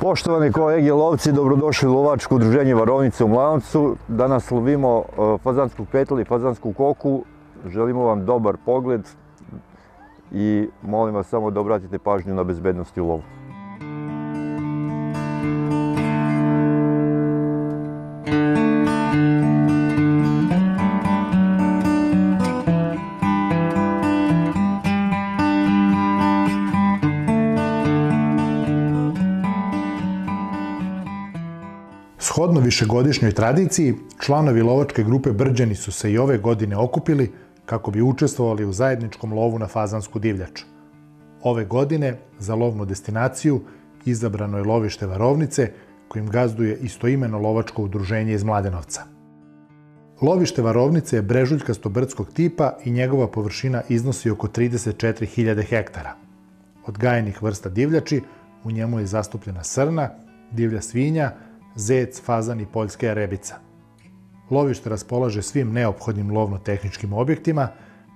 Poštovani kolege lovci, dobrodošli u lovačko udruženje Varovnice u Mladenovcu. Danas lovimo fazansku petlju i fazansku koku. Želimo vam dobar pogled i molim vas samo da obratite pažnju na bezbednosti u lovu. Shodno višegodišnjoj tradiciji, članovi lovačke grupe Brđani su se i ove godine okupili kako bi učestvovali u zajedničkom lovu na fazansku divljač. Ove godine za lovnu destinaciju izabrano je lovište Varovnice, kojim gazduje istoimeno lovačko udruženje iz Mladenovca. Lovište Varovnice je brežuljkasto-brdskog tipa i njegova površina iznosi oko 34.000 hektara. Od gajenih vrsta divljači u njemu je zastupljena srna, divlja svinja, zec, fazan i poljska jarebica. Lovište raspolaže svim neophodnim lovno-tehničkim objektima,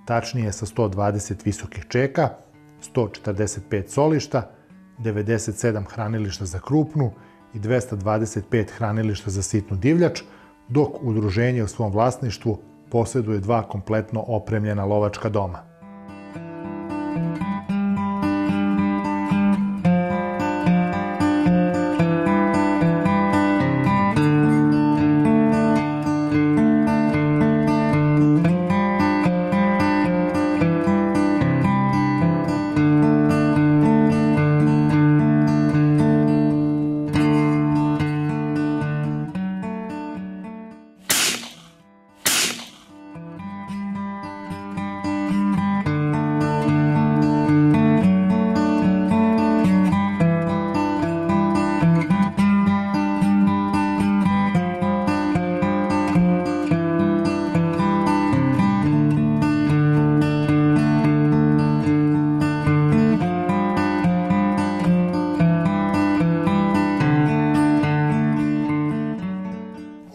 tačnije sa 120 visokih čeka, 145 solišta, 97 hranilišta za krupnu i 225 hranilišta za sitnu divljač, dok udruženje u svom vlasništvu posjeduje 2 kompletno opremljena lovačka doma.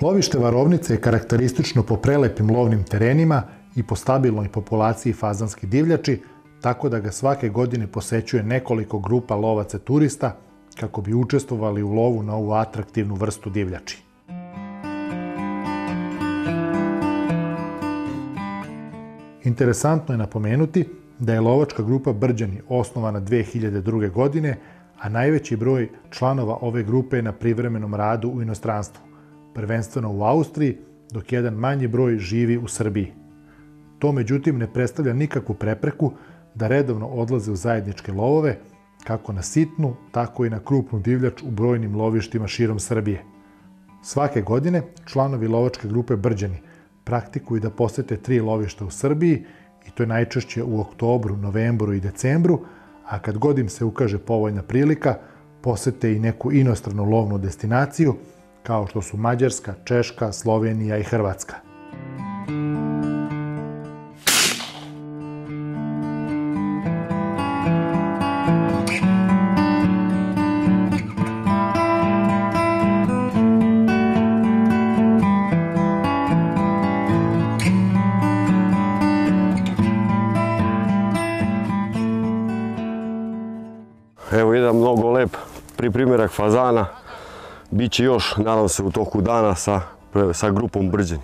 Lovište Varovnice je karakteristično po prelepim lovnim terenima i po stabilnoj populaciji fazanskih divljači, tako da ga svake godine posećuje nekoliko grupa lovaca turista kako bi učestvovali u lovu na ovu atraktivnu vrstu divljači. Interesantno je napomenuti da je lovačka grupa Brđani osnovana 2002. godine, a najveći broj članova ove grupe je na privremenom radu u inostranstvu, prvenstveno u Austriji, dok jedan manji broj živi u Srbiji. To, međutim, ne predstavlja nikakvu prepreku da redovno odlaze u zajedničke lovove, kako na sitnu, tako i na krupnu divljač u brojnim lovištima širom Srbije. Svake godine članovi lovačke grupe Brđani praktikuju da posete 3 lovišta u Srbiji, i to je najčešće u oktobru, novembru i decembru, a kad god im se ukaže povoljna prilika, posete i neku inostranu lovnu destinaciju, kao što su Mađarska, Češka, Slovenija i Hrvatska. Evo jedan mnogo lep priprimerak fazana. Biće još, nadam se, u toku dana sa grupom Brđani.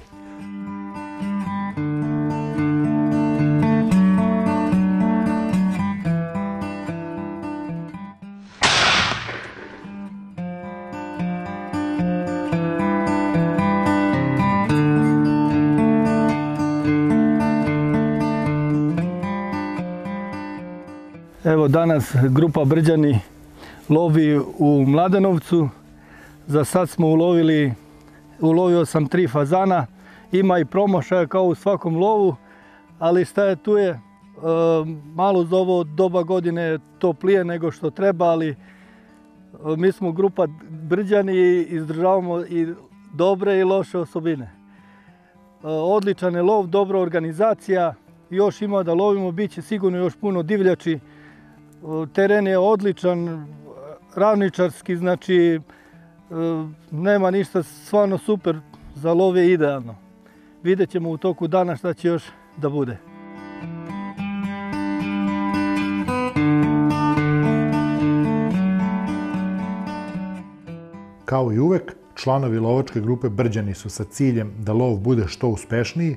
Evo danas grupa Brđani lovi u Mladenovcu. Za sad smo ulovio sam 3 fazana, ima i promašaja kao u svakom lovu, ali šta je tu je, malo za ovo doba godine toplije nego što treba, ali mi smo grupa Brđani i izdržavamo i dobre i loše osobine. Odličan je lov, dobra organizacija, još ima da lovimo, bit će sigurno još puno divljači. Teren je odličan, ravničarski, znači nema ništa, stvarno super, za lov je idealno. Vidjet ćemo u toku dana šta će još da bude. Kao i uvek, članovi lovačke grupe Brđani su sa ciljem da lov bude što uspešniji,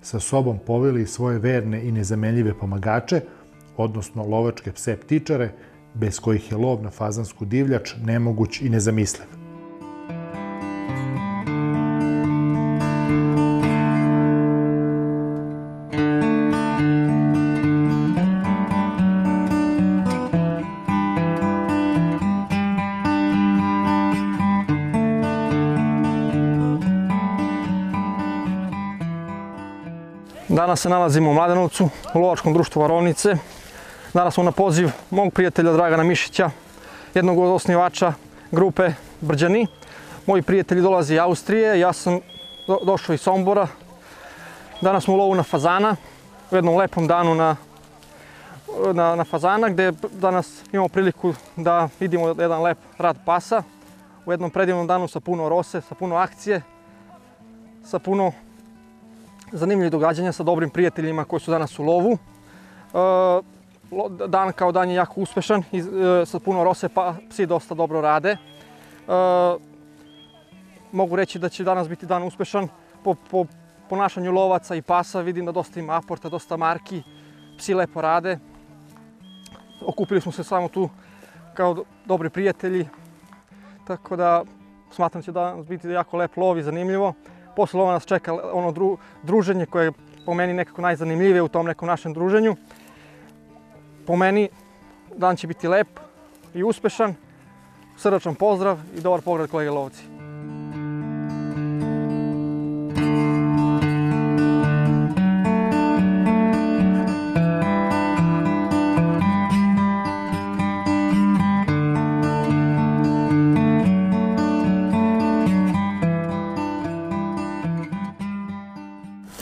sa sobom poveli svoje verne i nezamenljive pomagače, odnosno lovačke pse ptičare, bez kojih je lov na fazansku divljač nemoguć i nezamisliv. Danas se nalazimo u Mladenovcu, u lovačkom društvu Varovnice. Danas smo na poziv mog prijatelja Dragana Mišića, jednog od osnivača grupe Brđani. Moji prijatelji dolaze iz Austrije, ja sam došao iz Sombora. Danas smo u lovu na fazana, u jednom lepom danu na fazana, gdje danas imamo priliku da vidimo jedan lep rad pasa. U jednom predivnom danu sa puno rose, sa puno akcije, sa puno zanimljivih događanja sa dobrim prijateljima koji su danas u lovu. Dan kao dan je jako uspešan, sa puno rose pa psi dosta dobro rade. Mogu reći da će danas biti dan uspešan po ponašanju lovaca i pasa. Vidim da dosta ima aporta, dosta marki, psi lepo rade. Okupili smo se samo tu kao dobri prijatelji, tako da smatram da će danas biti jako lep lov i zanimljivo. Posle lova nas čeka ono druženje koje je po meni nekako najzanimljivije u tom nekom našem druženju. Po meni dan će biti lep i uspešan. Srdačan pozdrav i dobar pogled kolege lovci.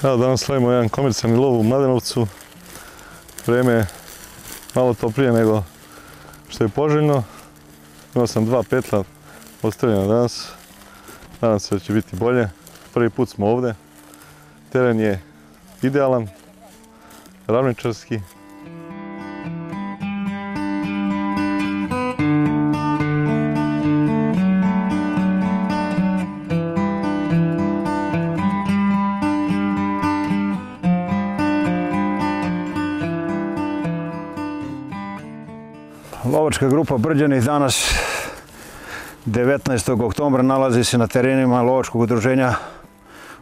Evo, danas lovimo jedan komercijalni lov u Mladenovcu. Vreme je malo toplije nego što je poželjno. Imao sam 2 petla ostavljena danas. Nadam se da će biti bolje. Prvi put smo ovde. Teren je idealan, ravničarski. Lovačka grupa Brđani danas 19. oktobra nalazi se na terenima lovačkog udruženja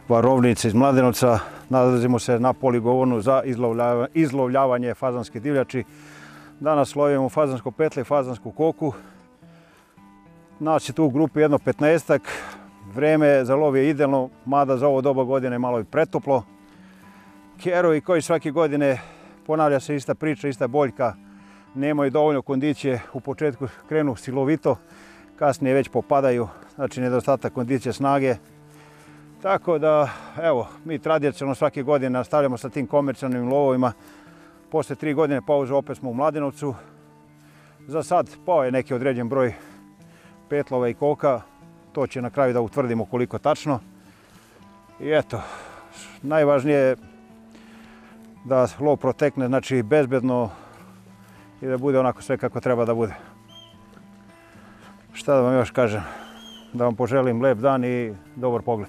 Varovnice iz Mladenovca. Nalazimo se na poligonu za izlovljavanje fazanske divljači. Danas lovimo fazansko petle i fazansku koku. Nas je tu u grupi jedno 15-ak. Vreme za lov je idealno, mada za ovo doba godine je malo i pretoplo. Kerovi koji svake godine ponavlja se ista priča, ista boljka. Nemaju dovoljno kondicije, u početku krenu silovito, kasnije već popadaju, znači nedostatak kondicije, snage. Tako da, evo, mi tradicionalno svake godine nastavljamo sa tim komercijalnim lovovima. Posle 3 godine pauze opet smo u Mladenovcu. Za sad pao je neki određen broj petlova i koka, to će na kraju da utvrdimo koliko tačno. I eto, najvažnije je da lov protekne, znači bezbedno, i da bude onako sve kako treba da bude. Šta da vam još kažem? Da vam poželim lep dan i dobar pogled.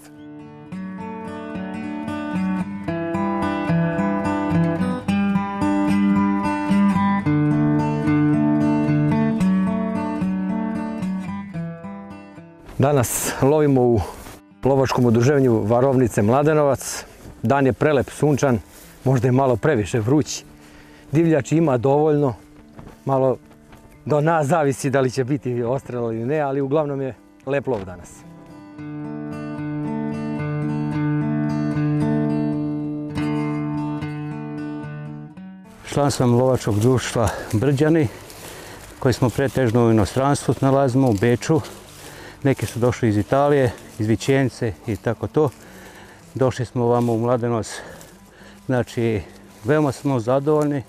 Danas lovimo u lovačkom udruženju Varovnice Mladenovac. Dan je prelep, sunčan, možda je malo previše vruć. Divljači ima dovoljno. Malo do nas zavisi da li će biti odstrel ili ne, ali uglavnom je lep lov danas. Član sam lovačkog društva Brđani, koji smo pretežno u inostranstvu nalazimo, u Beču. Neki su došli iz Italije, iz Vičence i tako to. Došli smo ovamo u Mladenovac, znači veoma smo zadovoljni.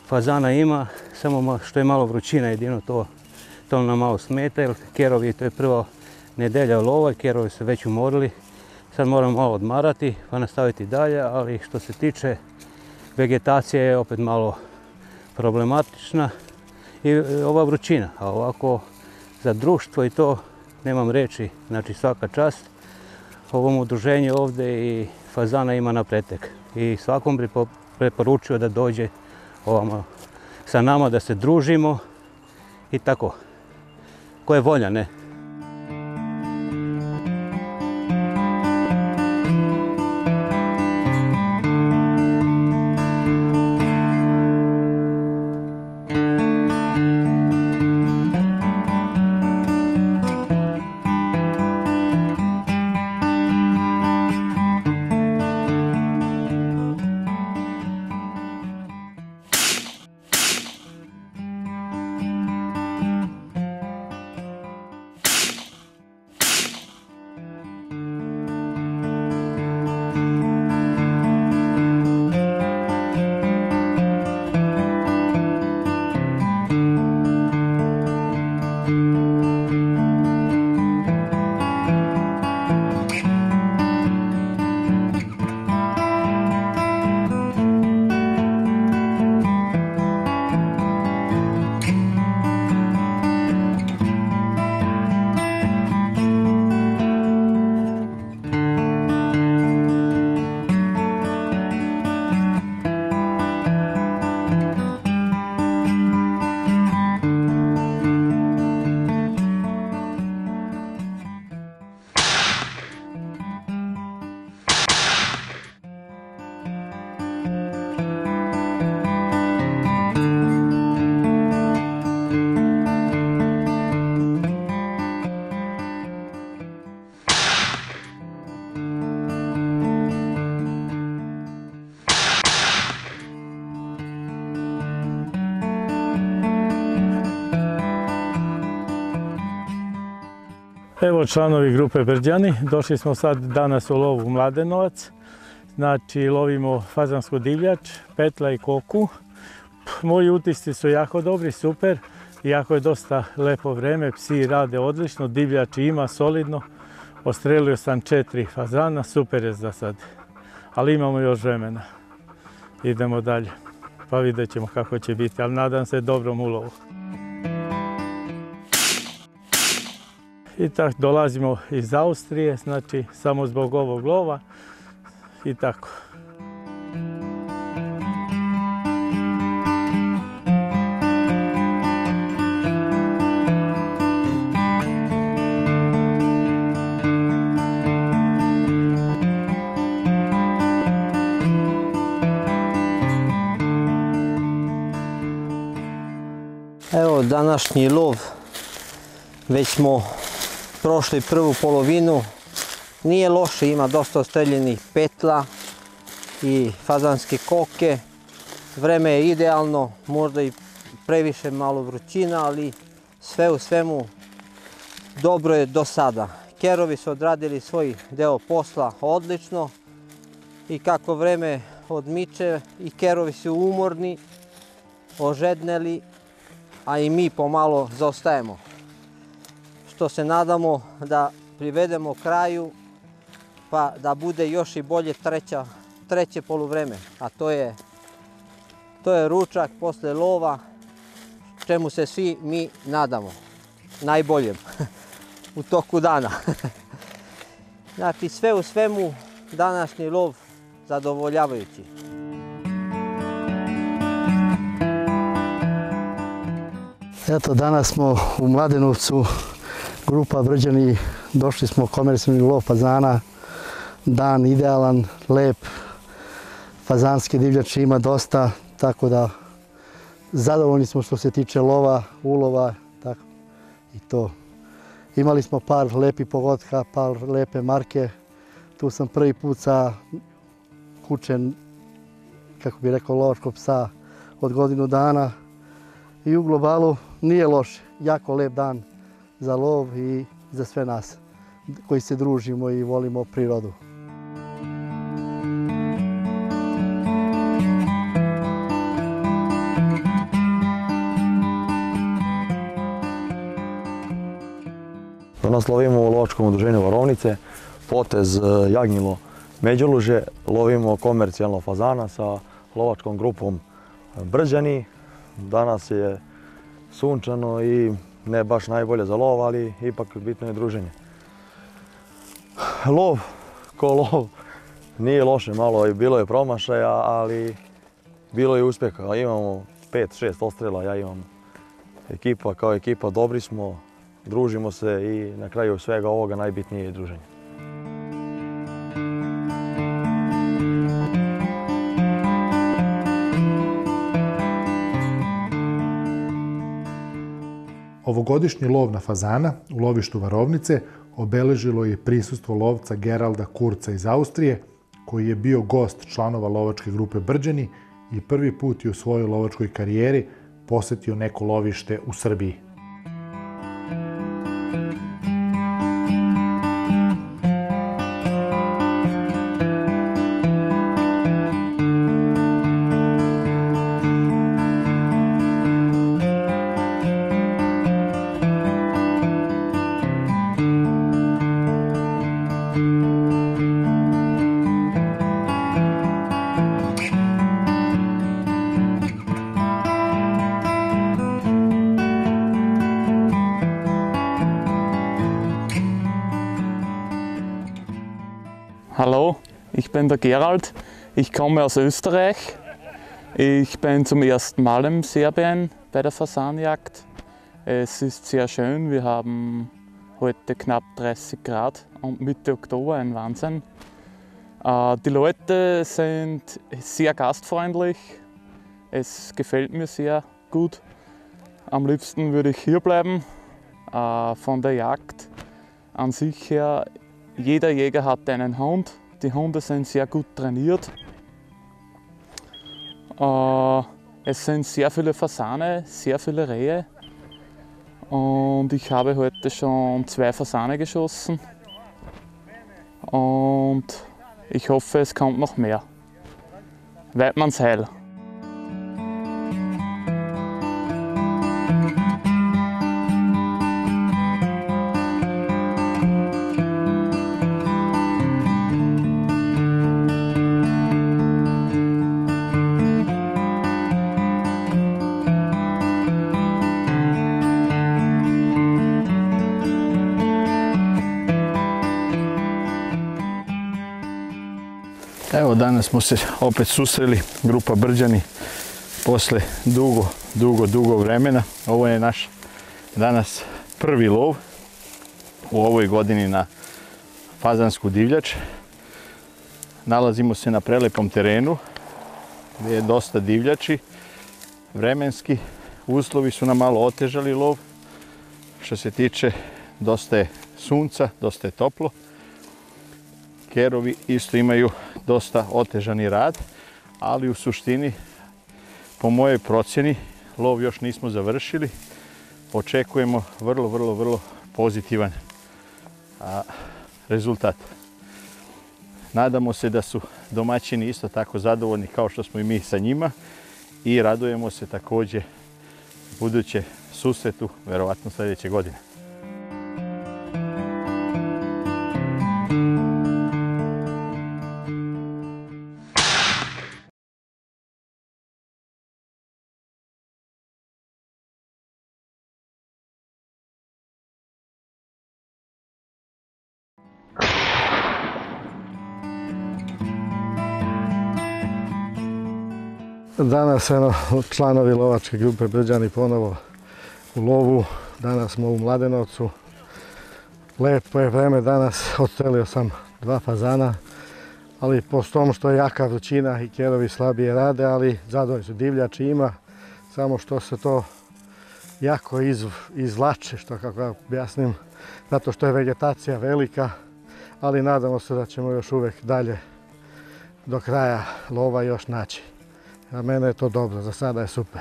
Fazana ima, samo što je malo vrućina, jedino to nam malo smeta, jer kerovi, to je prva nedelja lova, kerovi su već umorili. Sad moramo malo odmarati pa nastaviti dalje, ali što se tiče vegetacije je opet malo problematična i ova vrućina. A ovako za društvo i to nemam reči, znači svaka čast. Ovom udruženju ovdje i fazana ima na pretek. I svakom bi preporučio da dođe ovamo sa nama, da se družimo i tako. Ko je volja, ne? Evo članovi grupe Brđani, došli smo sad danas u lov u Mladenovac. Znači lovimo fazansku divljač, petla i koku. Moji utisci su jako dobri, super. Iako je dosta lepo vreme, psi rade odlično, divljač ima solidno. Ostrelio sam 4 fazana, super je za sad. Ali imamo još vremena. Idemo dalje, pa vidjet ćemo kako će biti, ali nadam se dobrom ulovu. I tako dolazimo iz Austrije, znači samo zbog ovog lova i tako. Evo današnji lov, već smo prošli prvu polovinu, nije loše, ima dosta ostreljenih petla i fazanske koke. Vreme je idealno, možda i previše malo vrućina, ali sve u svemu dobro je do sada. Kerovi su odradili svoj deo posla odlično i kako vreme odmiče i kerovi su umorni, ožedneli, a i mi pomalo zaostajemo. Što se nadamo da privedemo kraju, pa da bude još i bolje treće poluvreme, a to je ručak posle lova, čemu se svi mi nadamo, najboljem u toku dana. Znači sve u svemu današnji lov zadovoljavajući. Eto, danas smo u Mladenovcu, grupa Brđani, došli smo komercijalni lov fazana, dan idealan, lep, fazanske divljači ima dosta, tako da zadovoljni smo što se tiče lova, ulova, tako i to. Imali smo par lepih pogotka, par lepe marke, tu sam prvi put sa kućem, kako bi rekao, lovačkog psa od godinu dana i u globalu nije loše, jako lep dan za lov i za sve nas koji se družimo i volimo prirodu. Danas lovimo u lovačkom udruženju Varovnice, potez Jagnjilo Međuluže, lovimo komercijalno fazana sa lovačkom grupom Brđani. Danas je sunčano i ne baš najbolje za lov, ali ipak bitno je druženje. Lov, ko lov, nije loše, malo je bilo je promašaja, ali bilo je uspjeha. Imamo 5-6 odstrela, ja imam ekipa, kao ekipa dobri smo, družimo se i na kraju svega ovoga najbitnije je druženje. Ovogodišnji lov na fazana u lovištu Varovnice obeležilo je prisustvo lovca Geralda Kurca iz Austrije, koji je bio gost članova lovačke grupe Brđani i prvi put je u svojoj lovačkoj karijeri posetio neko lovište u Srbiji. Hallo, ich bin der Gerald, ich komme aus Österreich. Ich bin zum ersten Mal in Serbien bei der Fasanjagd. Es ist sehr schön, wir haben heute knapp 30 Grad und Mitte Oktober, ein Wahnsinn. Die Leute sind sehr gastfreundlich, es gefällt mir sehr gut. Am liebsten würde ich hier bleiben. Von der Jagd an sich her, jeder Jäger hat einen Hund. Die Hunde sind sehr gut trainiert. Es sind sehr viele Fasane, sehr viele Rehe. Und ich habe heute schon 2 Fasane geschossen. Und ich hoffe, es kommt noch mehr. Weidmanns Heil! Evo, danas smo se opet susreli, grupa Brđani, posle dugo vremena. Ovo je naš danas prvi lov u ovoj godini na fazansku divljač. Nalazimo se na prelepom terenu gdje je dosta divljači. Vremenski uslovi su nam malo otežali lov. Što se tiče, dosta je sunca, dosta je toplo. Kerovi isto imaju dosta otežani rad, ali u suštini, po mojoj procjeni, lov još nismo završili. Očekujemo vrlo pozitivan rezultat. Nadamo se da su domaćini isto tako zadovoljni kao što smo i mi sa njima i radujemo se također buduće susretu, verovatno sljedeće godine. Danas članovi lovačke grupe Brđani ponovo u lovu. Danas smo u Mladenovcu. Lepo je vreme danas, odstrelio sam 2 fazana, ali po tom što je jaka vrućina i kerovi slabije rade, ali zadovoljni su, divljači ima, samo što se to jako izvlače, što kako ja objasnim, zato što je vegetacija velika, ali nadamo se da ćemo još uvijek dalje do kraja lova još naći. A mene je to dobro, za sada je super.